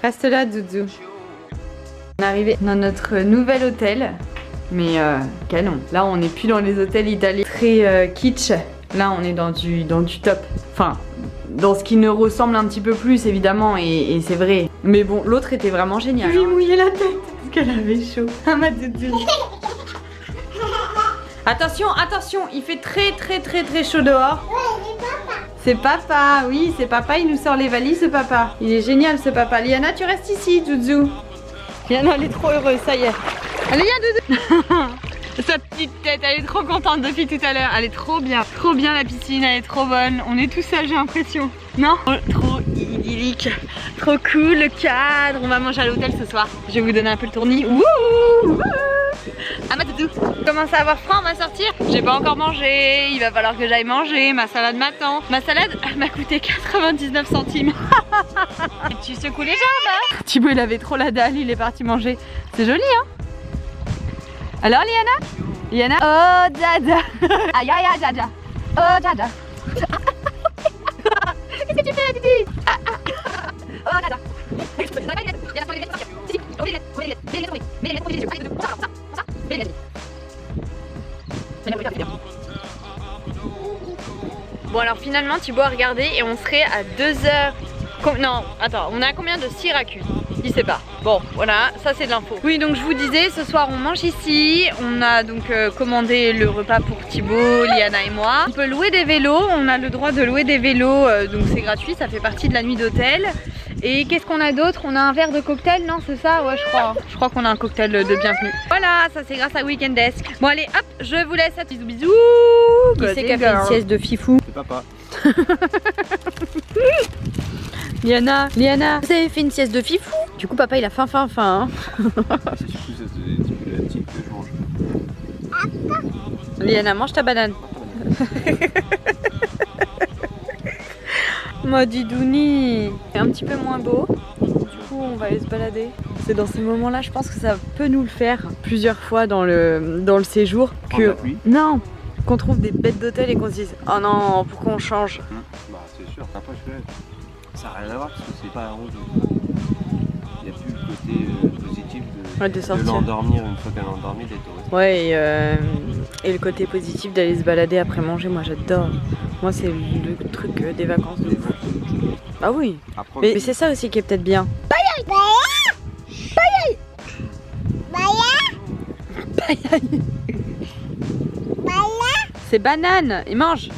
Reste là, Doudou. On est arrivé dans notre nouvel hôtel. Mais canon. Là, on n'est plus dans les hôtels italiens très kitsch. Là, on est dans du top. Enfin, dans ce qui nous ressemble un petit peu plus, évidemment, et c'est vrai. Mais bon, l'autre était vraiment génial. Je lui ai mouillé la tête parce qu'elle avait chaud. Ah, ma Doudou. Attention, attention, il fait très chaud dehors. C'est papa, oui, c'est papa, il nous sort les valises, papa. Il est génial, ce papa. Liana, tu restes ici, Doudou. Liana, elle est trop heureuse, ça y est. Allez, viens, Doudou. Sa petite tête, elle est trop contente depuis tout à l'heure. Elle est trop bien la piscine, elle est trop bonne. On est tout seuls, j'ai l'impression. Non? Trop idyllique, trop cool, le cadre. On va manger à l'hôtel ce soir. Je vais vous donner un peu le tournis. Wouhou! Ah, ma Doudou, je commence à avoir froid, on va sortir. J'ai pas encore mangé, il va falloir que j'aille manger. Ma salade m'attend. Ma salade, elle m'a coûté 99 centimes. Et tu secoues les jambes, hein? Thibaut, il avait trop la dalle, il est parti manger. C'est joli, hein? Alors, Liana? Oh, dada. Aïe, aïe, aïe, dada. Oh, dada. Qu'est-ce que tu fais, Didi? Oh, dada. Bon, alors finalement, Thibaut a regardé et on serait à 2h. Non, attends, on est à combien de Syracuse? Il sait pas. Bon, voilà, ça c'est de l'info. Oui, donc je vous disais, ce soir on mange ici. On a donc commandé le repas pour Thibaut, Liana et moi. On peut louer des vélos, on a le droit de louer des vélos, donc c'est gratuit, ça fait partie de la nuit d'hôtel. Et qu'est-ce qu'on a d'autre? On a un verre de cocktail, non c'est ça? Ouais, je crois. Je crois qu'on a un cocktail de bienvenue. Voilà, ça c'est grâce à Weekend Desk. Bon allez, hop, je vous laisse. Bisous bisous. Qui c'est qui a fait une sieste de fifou? C'est papa. Liana, vous avez fait une sieste de fifou? Du coup papa il a faim. Hein. C'est surtout la petite que je mange. Liana, mange ta banane. Ma didouni. C'est un petit peu moins beau. Du coup on va aller se balader. C'est dans ces moments là je pense que ça peut nous le faire plusieurs fois dans le séjour. Que non, qu'on trouve des bêtes d'hôtel et qu'on se dise oh non pourquoi on change. Bah c'est sûr, après ça n'a rien à voir parce que c'est pas un rôle. Il n'y a plus le côté positif de l'endormir une fois qu'elle est endormie, d'être heureuse. Ouais, et le côté positif d'aller se balader après manger, moi j'adore. Moi c'est le truc des vacances de fou. Ah oui, après, mais c'est ça aussi qui est peut-être bien. C'est banane, il mange.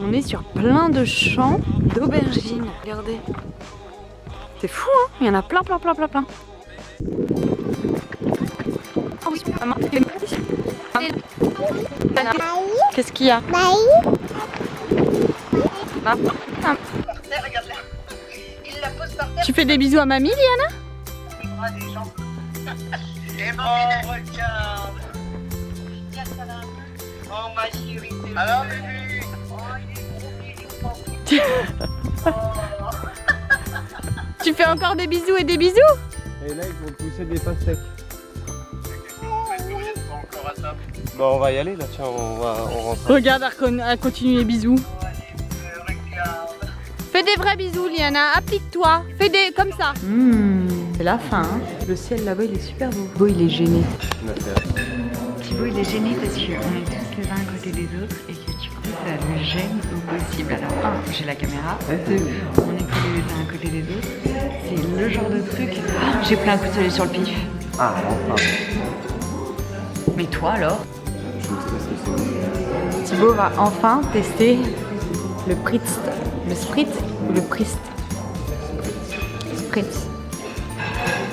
On est sur plein de champs d'aubergines. Regardez. C'est fou, hein? Il y en a plein. Qu'est-ce qu'il y a? Tu fais des bisous à mamie, Liana? Oh, regarde. Oh, ma chérie. Alors, bébé. Tu fais encore des bisous et des bisous? Et là ils vont pousser des pastèques. Bon on va y aller là, tiens, on rentre. Regarde, elle continue les bisous. Fais des vrais bisous Liana, applique-toi, fais des comme ça. C'est la fin, hein. Le ciel là-bas il est super beau. Thibaut il est gêné. Thibaut il est gêné parce qu'on est tous les uns à côté des autres et que du coup ça le gêne au possible. Alors j'ai la caméra, on est tous les uns à côté des autres. C'est le genre de truc. J'ai plein un coup de soleil sur le pif. Ah enfin. Mais toi alors? Thibaut va enfin tester le Spritz. Le Spritz ou le Prist? Spritz.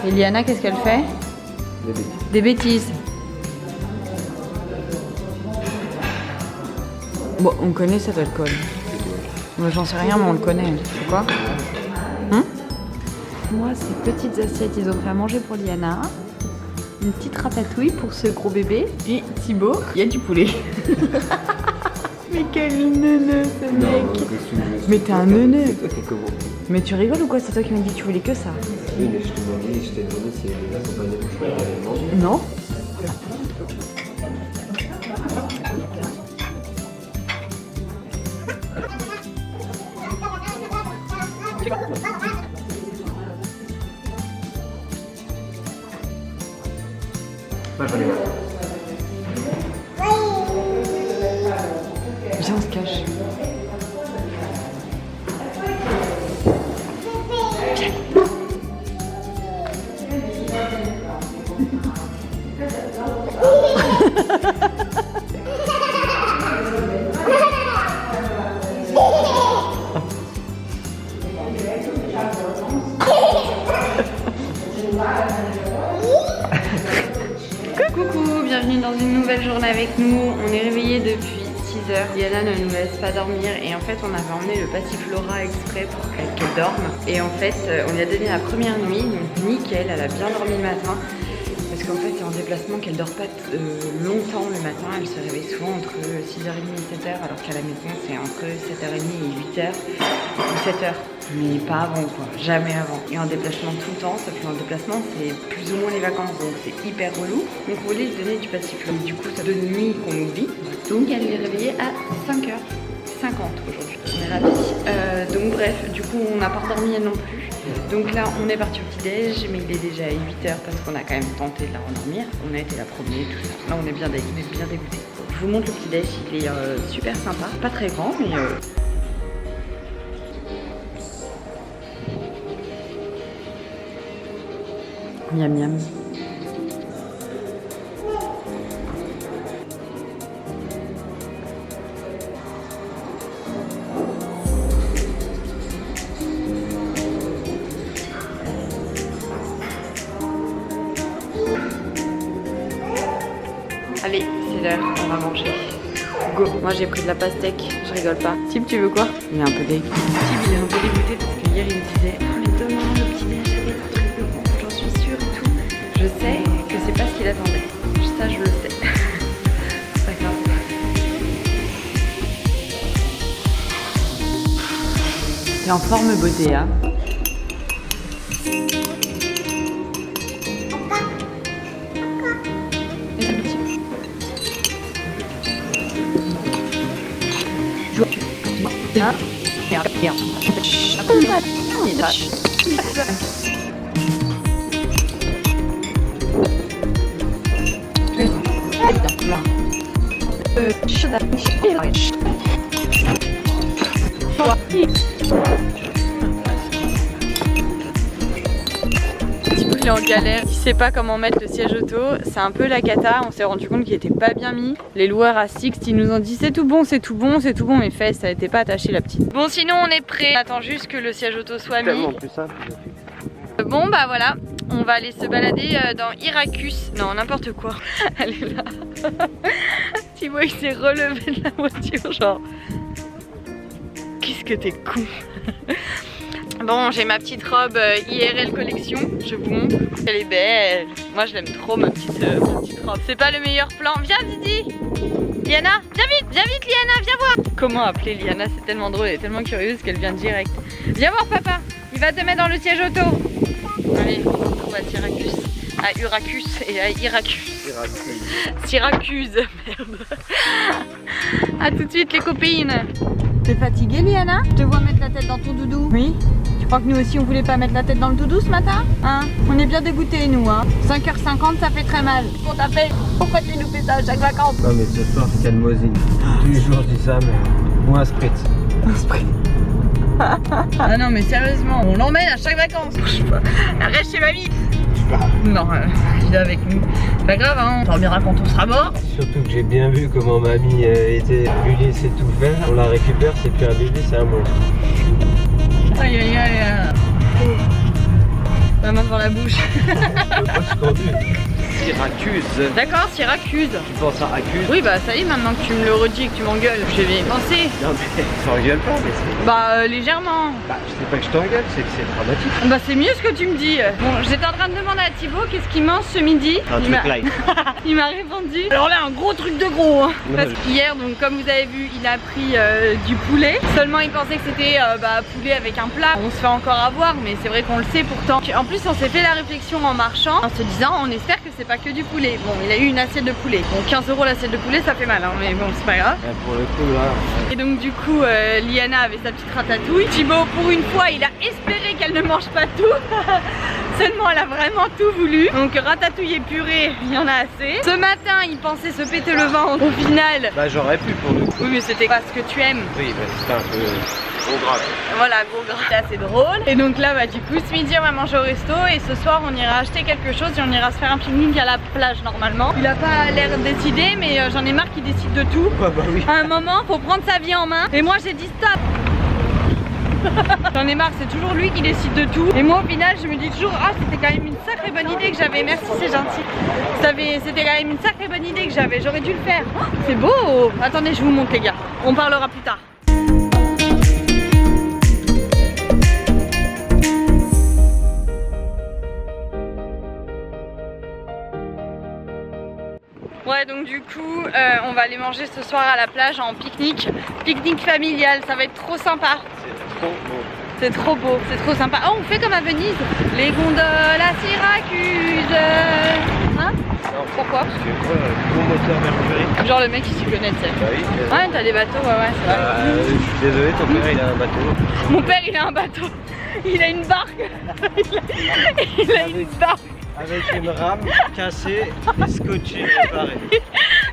Et Liana, qu'est-ce qu'elle fait? Des bêtises. Bon, on connaît cet alcool. Moi, j'en sais rien, mais on le connaît. C'est quoi? Moi, ces petites assiettes, ils ont fait à manger pour Liana. Une petite ratatouille pour ce gros bébé. Et Thibaut, il y a du poulet. Mais quel neuneu ce mec. Mais t'es un neuneu. Mais tu rigoles ou quoi? C'est toi qui m'as dit que tu voulais que ça. Oui, mais je te demandais, je t'ai demandé si elle accompagnait mon choix, elle avait mangé. Non. Viens, on se cache. Coucou, bienvenue dans une nouvelle journée avec nous. On est réveillés depuis 6h. Liana ne nous laisse pas dormir et en fait on avait emmené le Passiflora exprès pour qu'elle dorme. Et en fait on lui a donné la première nuit, donc nickel, elle a bien dormi le matin. Parce qu'en fait c'est en déplacement qu'elle dort pas longtemps le matin, elle se réveille souvent entre 6h30 et 7h alors qu'à la maison c'est entre 7h30 et 8h ou 7h. Mais pas avant quoi, jamais avant. Et en déplacement tout le temps, sauf qu'en déplacement c'est plus ou moins les vacances, donc c'est hyper relou. Donc on voulait lui donner du Passiflora. Du coup ça 2 nuits qu'on oublie. Donc elle est réveillée à 5h50 aujourd'hui. On est ravis. Donc bref, du coup on n'a pas dormi elle non plus. Donc là on est parti au petit-déj, mais il est déjà à 8h parce qu'on a quand même tenté de la rendormir. On a été la première, tout ça. Là on est bien dégoûtés. Je vous montre le petit-déj, il est super sympa. Pas très grand, mais... Miam miam. Allez, c'est l'heure, on va manger. Go. Moi j'ai pris de la pastèque, je rigole pas. Tib, tu veux quoi? Il est un peu dégoûté. Tib, il est un peu dégoûté parce que hier il me disait oh mais demain le petit déj ça va être un truc de bon, j'en suis sûre et tout. Je sais que c'est pas ce qu'il attendait. Ça je le sais. C'est pas grave. T'es en forme beauté, hein? Il est en galère, il sait pas comment mettre le siège auto, c'est un peu la cata, on s'est rendu compte qu'il était pas bien mis. Les loueurs à Sixt ils nous ont dit c'est tout bon, mes fesses ça n'était pas attaché la petite. Bon sinon on est prêt, on attend juste que le siège auto soit mis. Tellement plus simple. Bon bah voilà, on va aller se balader dans Iracus, non n'importe quoi, elle est là. Tu vois il s'est relevé de la voiture genre, qu'est-ce que t'es con. Bon, j'ai ma petite robe IRL collection, je vous montre. Elle est belle. Moi, je l'aime trop, ma petite robe. C'est pas le meilleur plan. Viens, Didi. Liana, viens vite, Liana, viens voir. Comment appeler Liana? C'est tellement drôle, elle est tellement curieuse qu'elle vient direct. Viens voir, papa. Il va te mettre dans le siège auto. Allez, on se retrouve à Syracuse. À Uracus et à Iracus. Syracuse, merde. A tout de suite, les copines. T'es fatiguée, Liana? Je te vois mettre la tête dans ton doudou. Oui? Tu crois que nous aussi on voulait pas mettre la tête dans le doudou ce matin? Hein? On est bien dégoûtés nous, hein? 5h50 ça fait très mal. On t'appelle. Pourquoi tu nous fais ça à chaque vacances? Non mais ce soir c'est calmosine. Tous les jours je dis ça mais... Ou un spritz. Un spritz. Ah non mais sérieusement, on l'emmène à chaque vacances. Elle reste chez mamie. Non, il est avec nous. C'est pas grave, hein, on dormira quand on sera mort. Surtout que j'ai bien vu comment mamie était lui sait tout faire. On la récupère, c'est plus un bébé, c'est un monstre. Aïe aïe aïe. La main devant la bouche. Syracuse. D'accord, Syracuse. Tu penses à accuse? Oui, bah ça y est, maintenant que tu me le redis et que tu m'engueules, j'ai bien pensé. Non mais t'engueules pas, mais c'est... Bah légèrement. Bah je sais pas que je t'engueule, c'est que c'est dramatique. Bah c'est mieux ce que tu me dis. Bon, j'étais en train de demander à Thibaut qu'est-ce qu'il mange ce midi. Un truc light. Il m'a répondu. Alors là, un gros truc de gros. Hein. Non, Parce qu'hier, donc comme vous avez vu, il a pris du poulet. Seulement, il pensait que c'était poulet avec un plat. On se fait encore avoir, mais c'est vrai qu'on le sait pourtant. En plus, on s'est fait la réflexion en marchant, en se disant, on espère que c'est pas que du poulet. Bon, il a eu une assiette de poulet. Bon, 15 € l'assiette de poulet, ça fait mal, hein, mais bon, c'est pas grave. Pour le coup, là. Et donc du coup, Liana avait sa petite ratatouille. Thibaut, pour une fois, il a espéré qu'elle ne mange pas tout. Seulement, elle a vraiment tout voulu. Donc ratatouille et purée, il y en a assez. Ce matin, il pensait se péter le ventre. Au final, Bah j'aurais pu pour le coup. oui, mais c'était pas ce que tu aimes. Oui, bah c'était un peu gros gras. Voilà, gros gras. C'est assez drôle. Et donc là, bah du coup, ce midi, on va manger au resto. Et ce soir, on ira acheter quelque chose et on ira se faire un pique-nique à la plage normalement. Il a pas l'air décidé, mais j'en ai marre qu'il décide de tout. Ah bah oui. À un moment, faut prendre sa vie en main. Et moi, j'ai dit stop. J'en ai marre, c'est toujours lui qui décide de tout. Et moi au final je me dis toujours, ah c'était quand même une sacrée bonne idée que j'avais. Merci, c'est gentil. C'était quand même une sacrée bonne idée que j'avais. J'aurais dû le faire. Oh, c'est beau. Attendez, je vous montre les gars. On parlera plus tard. Ouais, donc du coup on va aller manger ce soir à la plage en pique-nique. Pique-nique familial, ça va être trop sympa. C'est trop beau. C'est trop beau, c'est trop sympa. Oh, on fait comme à Venise, les gondoles à Syracuse. Hein? Non. Pourquoi? Parce que gros moteur Mercury. Genre le mec il s'y connaît, tu sais. Bah oui. Ouais, t'as des bateaux, ouais, c'est vrai. Je suis désolé, ton père il a un bateau. Mon père il a un bateau, il a une barque. il a une barque. Avec une rame cassée et scotchée préparée.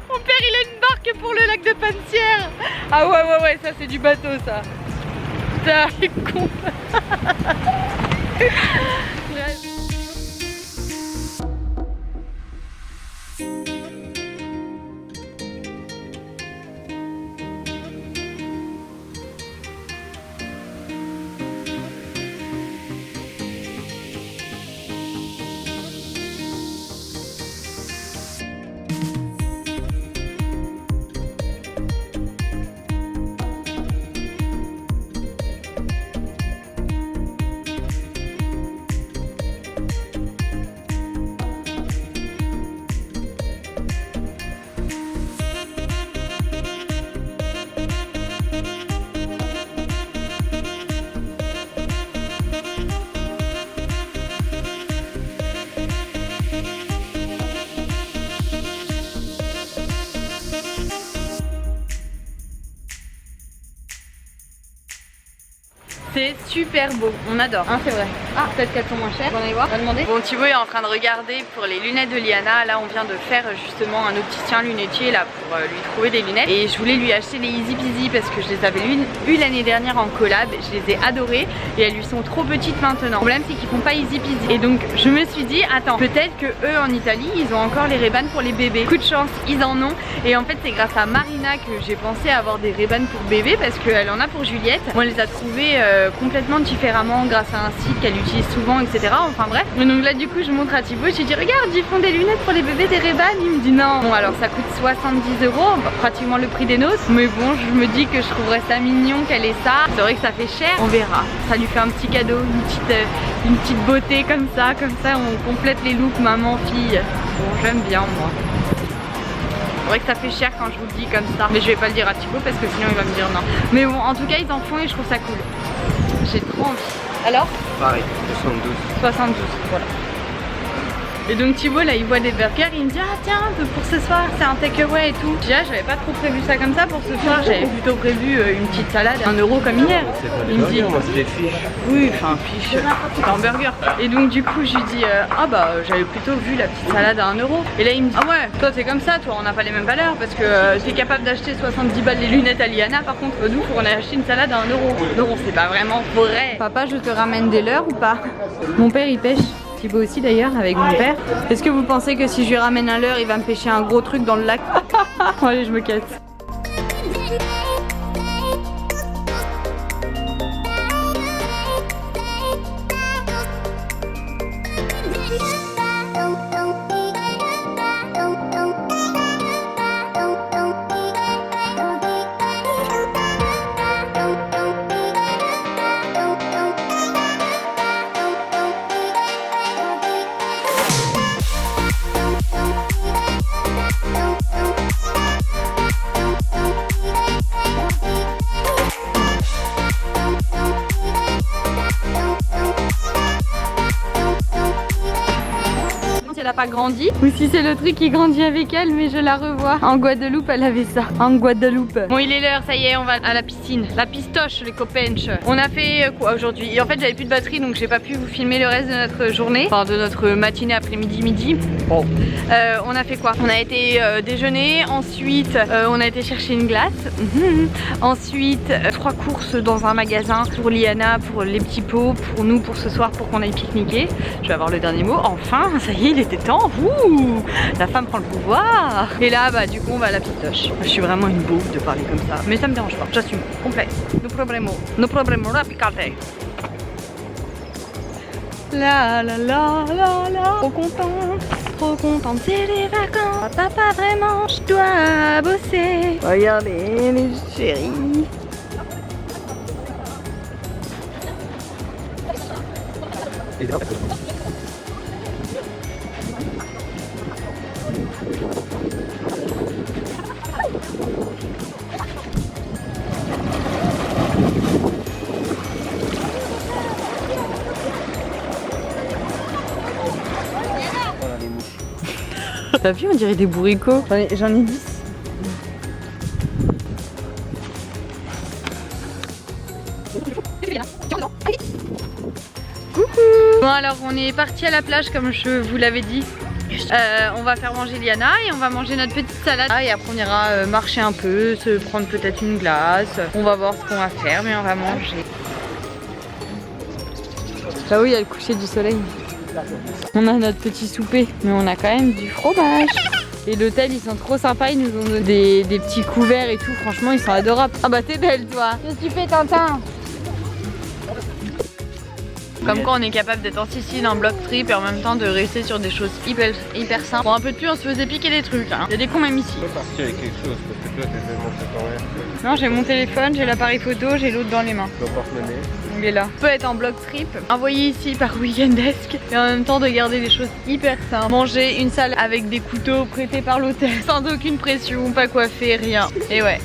Mon père il a une barque pour le lac de Pansière. Ah ouais, ça c'est du bateau ça. Putain, il est con. Bref. C'est super beau, on adore, hein, c'est vrai. Ah, peut-être qu'elles sont moins chères, on va aller voir, on va demander. Bon, Thibaut est en train de regarder pour les lunettes de Liana. Là, on vient de faire justement un opticien lunetier là pour lui trouver des lunettes. Et je voulais lui acheter les Easy Peasy parce que je les avais eues l'année dernière en collab. Je les ai adorées et elles lui sont trop petites maintenant. Le problème, c'est qu'ils font pas Easy Peasy. Et donc, je me suis dit, attends, peut-être que eux en Italie, ils ont encore les Ray-Ban pour les bébés. Coup de chance, ils en ont. Et en fait, c'est grâce à Marina que j'ai pensé à avoir des Ray-Ban pour bébé parce qu'elle en a pour Juliette. Moi, elle les a trouvés complètement différemment grâce à un site qu'elle utilise souvent, etc. Enfin bref. Et donc là, du coup, je montre à Thibaut. Je lui dis, regarde, ils font des lunettes pour les bébés des Ray-Ban. Il me dit non. Bon, alors ça coûte 70 €, pratiquement le prix des nôtres. Mais bon, je me dis que je trouverais ça mignon qu'elle ait ça. C'est vrai que ça fait cher. On verra. Ça lui fait un petit cadeau, une petite beauté comme ça. Comme ça, on complète les looks maman-fille. Bon, j'aime bien moi. C'est vrai que ça fait cher quand je vous le dis comme ça. Mais je vais pas le dire à Thibaut parce que sinon il va me dire non. Mais bon, en tout cas, ils en font et je trouve ça cool. J'ai trop envie. Alors? Pareil, 72. 72, voilà. Et donc Thibaut là il voit des burgers, il me dit ah tiens pour ce soir c'est un takeaway et tout. Je dis ah j'avais pas trop prévu ça comme ça pour ce soir, j'avais plutôt prévu une petite salade, 1 € comme hier. Il me dit moi c'est des fiches. oui enfin fiche, c'est un burger. Et donc du coup je lui dis ah bah j'avais plutôt vu la petite salade à 1 €. Et là il me dit ah ouais toi c'est comme ça, toi on n'a pas les mêmes valeurs parce que t'es capable d'acheter 70 balles les lunettes à Liana, par contre nous faut qu'on ait acheté une salade à 1 €. Donc c'est pas vraiment vrai. Papa je te ramène des leurres ou pas? Mon père il pêche. Thibaut aussi d'ailleurs avec mon père. Est-ce que vous pensez que si je lui ramène un leurre il va me pêcher un gros truc dans le lac? Allez je me casse. pas grandi ou si c'est le truc qui grandit avec elle, mais je la revois. En Guadeloupe, elle avait ça. En Guadeloupe. Bon, il est l'heure, ça y est, on va à la piscine. La pistoche, les copains. On a fait quoi aujourd'hui? Et en fait, j'avais plus de batterie, donc j'ai pas pu vous filmer le reste de notre journée. Enfin, de notre matinée, après-midi, midi. Bon. On a fait quoi? On a été déjeuner. Ensuite, on a été chercher une glace. Ensuite, 3 courses dans un magasin pour Liana, pour les petits pots, pour nous, pour ce soir, pour qu'on aille pique-niquer. Je vais avoir le dernier mot. Enfin, ça y est, il était temps. Ouh, la femme prend le pouvoir. Et là, bah, du coup, on va à la pistoche. Je suis vraiment une beauf de parler comme ça. Mais ça me dérange pas. J'assume. Complet. No problemo, rapicate. La la la la la. Trop contente, c'est les vacances. Papa, vraiment, je dois bosser. Regardez les chéris. T'as vu, on dirait des bourricots. J'en ai 10. Coucou. Bon alors on est parti à la plage comme je vous l'avais dit. On va faire manger Liana et on va manger notre petite salade. Et après on ira marcher un peu, se prendre peut-être une glace. On va voir ce qu'on va faire, mais on va manger. Là-haut il y a le coucher du soleil. On a notre petit souper, mais on a quand même du fromage. Et l'hôtel, ils sont trop sympas, ils nous ont donné des petits couverts et tout. Franchement, ils sont adorables. Ah bah t'es belle toi. Qu'est-ce que tu fais, Tintin? Comme quoi on est capable d'être en Sicile en bloc trip et en même temps de rester sur des choses hyper simples. Pour un peu de plus, on se faisait piquer des trucs. Hein. Il y a des cons même ici. On peut partir avec quelque chose parce que toi, t'es fait monter ton rien. Non, j'ai mon téléphone, j'ai l'appareil photo, j'ai l'autre dans les mains. Ton porte-monnaie. Il est là. On peut être en bloc trip, envoyé ici par Weekendesk et en même temps de garder des choses hyper simples. Manger une salade avec des couteaux prêtés par l'hôtel sans aucune pression, pas coiffé, rien. Et ouais.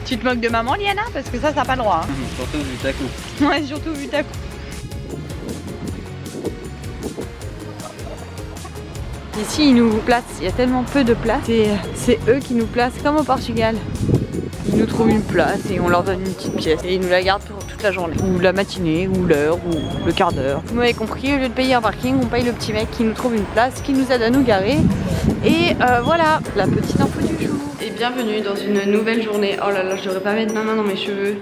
Tu te moques de maman, Liana? Parce que ça n'a pas le droit. Hein. Surtout vu ta coupe. Ouais, surtout vu ta coupe. Ici, ils nous placent, il y a tellement peu de place. C'est eux qui nous placent comme au Portugal. Ils nous trouvent une place et on leur donne une petite pièce. Et ils nous la gardent pour toute la journée. Ou la matinée, ou l'heure, ou le quart d'heure. Vous m'avez compris, au lieu de payer un parking, on paye le petit mec qui nous trouve une place, qui nous aide à nous garer. Et voilà, la petite info du jour. Et bienvenue dans une nouvelle journée. Oh là là, je devrais pas mettre ma main dans mes cheveux.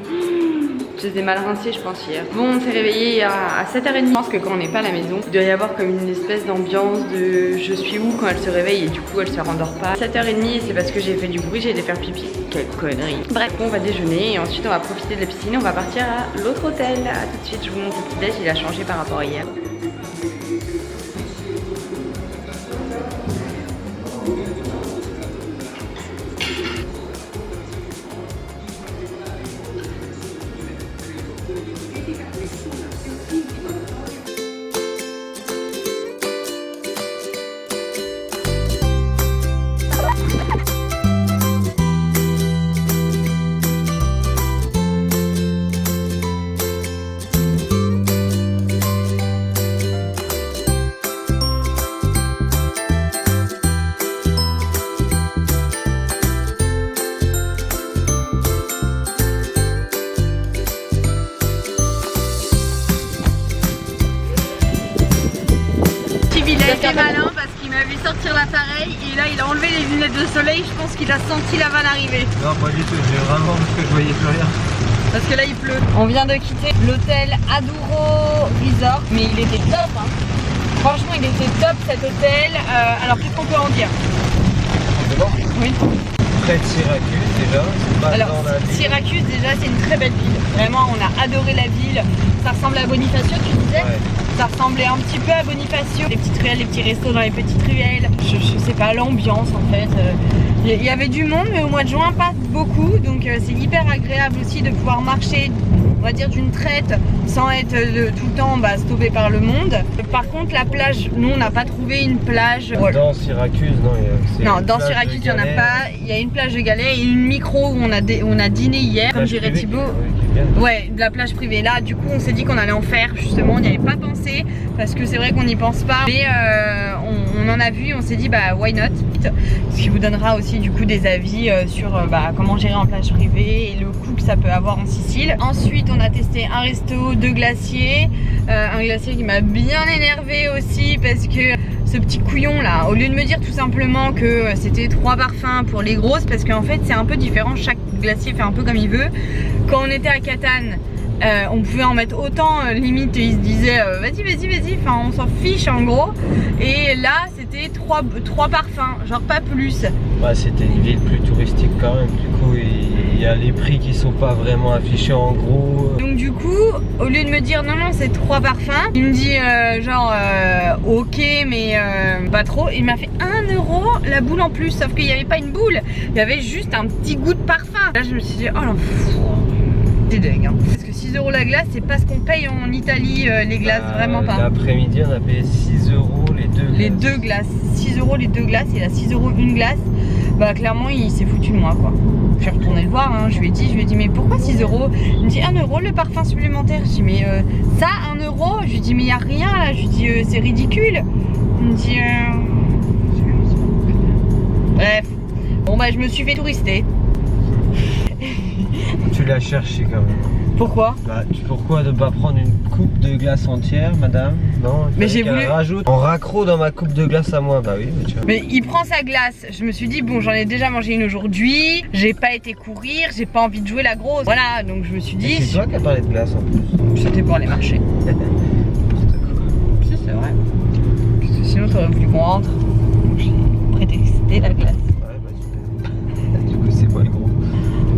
Je les ai mal rincés, je pense, hier. Bon, on s'est réveillé à 7h30. Je pense que quand on n'est pas à la maison, il doit y avoir comme une espèce d'ambiance de je suis où quand elle se réveille et du coup elle se rendort pas. 7h30, c'est parce que j'ai fait du bruit, j'ai été faire pipi. Quelle connerie. Bref, on va déjeuner et ensuite on va profiter de la piscine. On va partir à l'autre hôtel. A tout de suite, je vous montre le petit déj, il a changé par rapport à hier. Il a été malin parce qu'il m'a vu sortir l'appareil et là il a enlevé les lunettes de soleil. Je pense qu'il a senti la vanne arriver. Non, pas du tout, j'ai vraiment parce que je voyais plus rien. Parce que là il pleut. On vient de quitter l'hôtel Aduro Resort, mais il était top. Hein. Franchement, il était top cet hôtel. Alors qu'est-ce qu'on peut en dire? C'est bon? Oui. Près de Syracuse déjà. Alors Syracuse déjà c'est une très belle ville. Vraiment on a adoré la ville. Ça ressemble à Bonifacio, tu disais? Ouais. Ça ressemblait un petit peu à Bonifacio. Les petites ruelles, les petits restos dans les petites ruelles. Je sais pas, l'ambiance en fait. Il y avait du monde mais au mois de juin pas beaucoup. Donc c'est hyper agréable aussi de pouvoir marcher on va dire d'une traite, sans être tout le temps stoppé par le monde. Par contre la plage, nous on n'a pas trouvé une plage. Dans Syracuse, non, dans Syracuse il n'y en a pas. Il y a une plage de galets et une micro où on a dîné hier, comme dirait Thibaut. Ouais, de la plage privée. Là du coup on s'est dit qu'on allait en faire, justement on n'y avait pas pensé, parce que c'est vrai qu'on n'y pense pas. Mais on en a vu, on s'est dit why not. Ce qui vous donnera aussi du coup des avis sur comment gérer en plage privée et le coût que ça peut avoir en Sicile. Ensuite on a testé un resto, 2 glaciers, un glacier qui m'a bien énervé aussi parce que ce petit couillon là, au lieu de me dire tout simplement que c'était 3 parfums pour les grosses, parce qu'en fait c'est un peu différent, chaque glacier fait un peu comme il veut. Quand on était à Catane, on pouvait en mettre autant, limite il se disait vas-y, enfin on s'en fiche en gros. Et là c'était 3 parfums, genre pas plus. Ouais, c'était une ville plus touristique quand même, du coup il y a les prix qui sont pas vraiment affichés en gros. Donc du coup, au lieu de me dire non c'est 3 parfums, il me dit ok mais pas trop. Il m'a fait 1 euro la boule en plus, sauf qu'il n'y avait pas une boule, il y avait juste un petit goût de parfum. Là je me suis dit oh l'enfant, c'est dingue hein. Parce que 6 euros la glace, c'est pas ce qu'on paye en Italie les glaces, vraiment pas. L'après-midi on a payé 6 euros les 2 glaces. Les 2 glaces, 6 euros les 2 glaces, et à 6 euros une glace. Clairement il s'est foutu de moi quoi. Je suis retournée le voir, hein. Je lui ai dit mais pourquoi 6 euros? Il me dit 1 euro le parfum supplémentaire. Je dis mais ça 1 euro? Je lui dis mais y a rien là. Je lui dis c'est ridicule. Il me dit bref. Bon je me suis fait tourister. Tu l'as cherché quand même. Pourquoi? Pourquoi ne pas prendre une coupe de glace entière, madame? Non, mais j'ai voulu. Rajoute en raccro dans ma coupe de glace à moi. Bah oui, mais tu vois. Mais il prend sa glace. Je me suis dit bon, j'en ai déjà mangé une aujourd'hui. J'ai pas été courir, j'ai pas envie de jouer la grosse. Voilà, donc je me suis dit. C'est toi qui as parlé de glace en plus. C'était pour aller marcher. Si, c'est vrai. Parce que sinon t'aurais voulu qu'on rentre. Donc j'ai prétexté la glace. Ouais, super. Du coup, c'est moi le gros.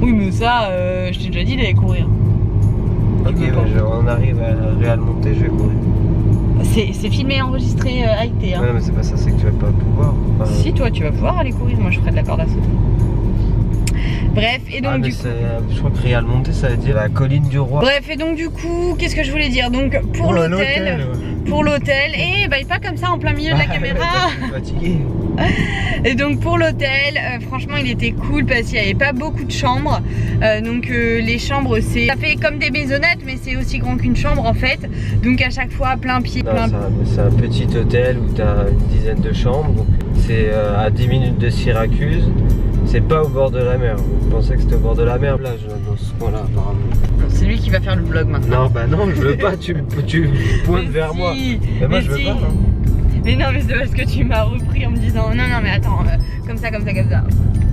Oui, mais ça, je t'ai déjà dit d'aller courir. Ok, on arrive à Real Monte, je vais courir. C'est filmé et enregistré avec tes. Ouais, mais c'est pas ça, c'est que tu vas pas pouvoir. Enfin, si, toi, tu vas pouvoir aller courir. Moi, je ferai de la corde à sauter. Bref, et donc du coup. Je crois que Real Monte, ça veut dire la colline du roi. Bref, et donc du coup, qu'est-ce que je voulais dire? Donc, pour l'hôtel. Pour l'hôtel, et pas comme ça en plein milieu de la caméra. Je suis fatigué. Et donc pour l'hôtel, franchement il était cool parce qu'il n'y avait pas beaucoup de chambres. Donc les chambres ça fait comme des maisonnettes, mais c'est aussi grand qu'une chambre en fait. Donc à chaque fois plein pied. C'est un petit hôtel où tu as une dizaine de chambres. C'est à 10 minutes de Syracuse. C'est pas au bord de la mer. Je pensais que c'était au bord de la mer là, dans ce coin là apparemment. C'est lui qui va faire le vlog maintenant. Non, non, je veux pas, tu pointes vers moi. Mais moi je veux pas. Hein. Mais non, mais c'est parce que tu m'as repris en me disant non, mais attends, comme ça.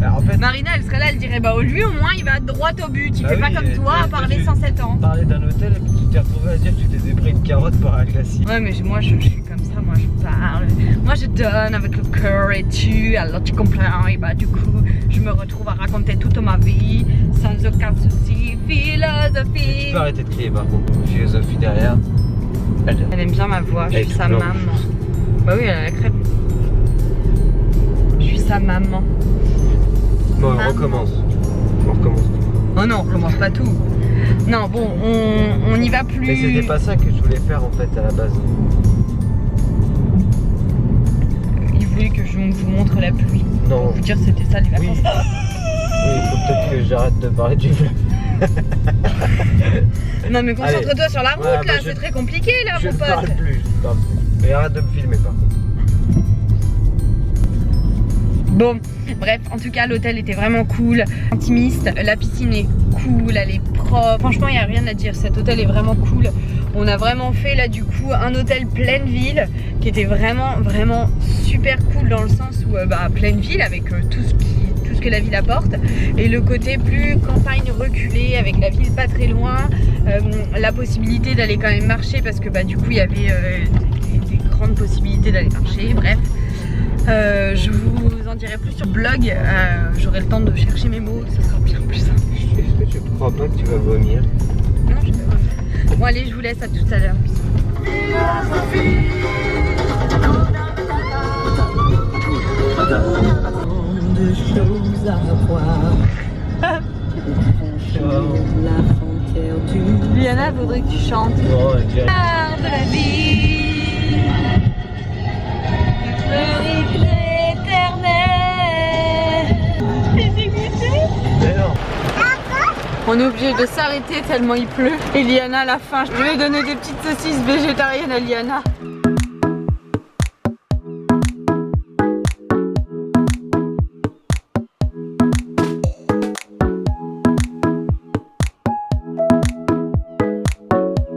Alors, en fait, Marina elle serait là, elle dirait lui au moins il va droit au but, il fait pas comme toi à parler sans 7 ans. Parler d'un hôtel et puis tu t'es retrouvé à dire que tu t'étais pris une carotte par un glacier. Ouais, mais moi je suis comme ça, moi je parle, moi je donne avec le cœur et tu, alors tu comprends, et du coup je me retrouve à raconter toute ma vie sans aucun souci, philosophie. Tu peux arrêter de crier par contre, philosophie derrière. Elle aime bien ma voix, je suis sa maman. Bah oui, elle a la crêpe. Je suis sa maman. Bon, on recommence. Oh non, on recommence pas tout. Non, bon, on n'y va plus. Mais c'était pas ça que je voulais faire en fait à la base. Il voulait que je vous montre la pluie. Non. Pour vous dire c'était ça les vacances. Oui, il faut peut-être que j'arrête de parler du vlog. Non mais concentre-toi sur la route là, c'est très compliqué là mon pote. Je parle plus. Mais arrête de me filmer par contre. Bon, bref, en tout cas l'hôtel était vraiment cool, intimiste, la piscine est cool, elle est propre, franchement il n'y a rien à dire, cet hôtel est vraiment cool. On a vraiment fait là du coup un hôtel pleine ville qui était vraiment super cool dans le sens où pleine ville avec tout ce que la ville apporte, et le côté plus campagne reculée avec la ville pas très loin, la possibilité d'aller quand même marcher parce que du coup il y avait des grandes possibilités d'aller marcher, bref. Je vous en dirai plus sur blog, j'aurai le temps de chercher mes mots, ce sera bien plus simple. Est-ce que tu crois pas que tu vas vomir? Non, je vais pas vomir. Bon allez, je vous laisse, à tout à l'heure. De choses à voir. La Liana voudrait que tu chantes. Non, elle dirait. De la vie, le rythme éternel. T'es dégoûté? Mais non. On est obligé de s'arrêter tellement il pleut. Et Liana à la fin, je vais donner des petites saucisses végétariennes à Liana.